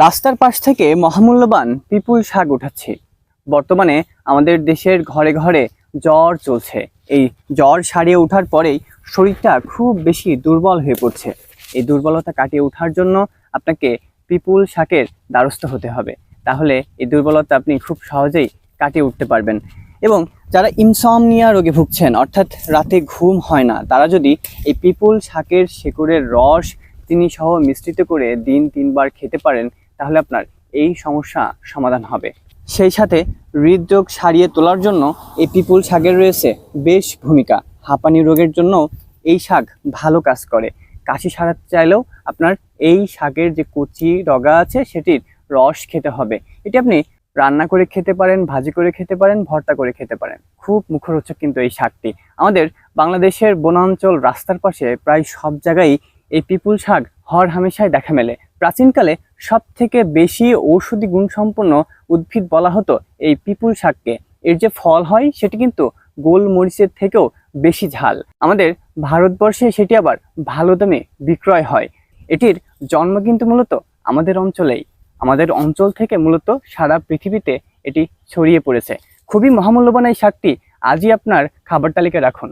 রাস্তার পাশ থেকে মহামূল্যবান পিপুল শাক উঠাচ্ছি। বর্তমানে আমাদের দেশের ঘরে ঘরে জ্বর চলছে। এই জ্বর সারিয়ে ওঠার পরেই শরীরটা খুব বেশি দুর্বল হয়ে পড়ছে। এই দুর্বলতা কাটিয়ে ওঠার জন্য আপনাকে পিপুল শাকের দ্বারস্থ হতে হবে। তাহলে এই দুর্বলতা আপনি খুব সহজেই কাটিয়ে উঠতে পারবেন। এবং যারা ইনসমনিয়া রোগে ভুগছেন, অর্থাৎ রাতে ঘুম হয় না, তারা যদি এই পিপুল শাকের শেকড়ের রস চিনি সহ মিশ্রিত করে দিন 3 বার খেতে পারেন, তাহলে আপনার এই সমস্যা সমাধান হবে। সেই সাথে হৃদরোগ সারিয়ে তোলার জন্য এই পিপুল শাকের রয়েছে বেশ ভূমিকা। হাঁপানি রোগের জন্য এই শাক ভালো কাজ করে। কাশি সারাতে চাইলেও আপনার এই শাকের যে কচি ডগা আছে সেটির রস খেতে হবে। এটি আপনি রান্না করে খেতে পারেন, ভাজি করে খেতে পারেন, ভর্তা করে খেতে পারেন। খুব মুখরোচক কিন্তু এই শাকটি। আমাদের বাংলাদেশের বনাঞ্চল রাস্তার পাশে প্রায় সব জায়গায় এই পিপুল শাক হর হামেশাই দেখা মেলে। প্রাচীনকালে সব থেকে বেশি ঔষধি গুণসম্পন্ন উদ্ভিদ বলা হতো এই পিপুল শাককে। এর যে ফল হয় সেটি কিন্তু গোলমরিচের থেকেও বেশি ঝাল। আমাদের ভারতবর্ষে সেটি আবার ভালো দামে বিক্রয় হয়। এটির জন্ম কিন্তু মূলত আমাদের অঞ্চলেই। আমাদের অঞ্চল থেকে মূলত সারা পৃথিবীতে এটি ছড়িয়ে পড়েছে। খুবই মহামূল্যবান এই শাকটি আজই আপনার খাবার তালিকায় রাখুন।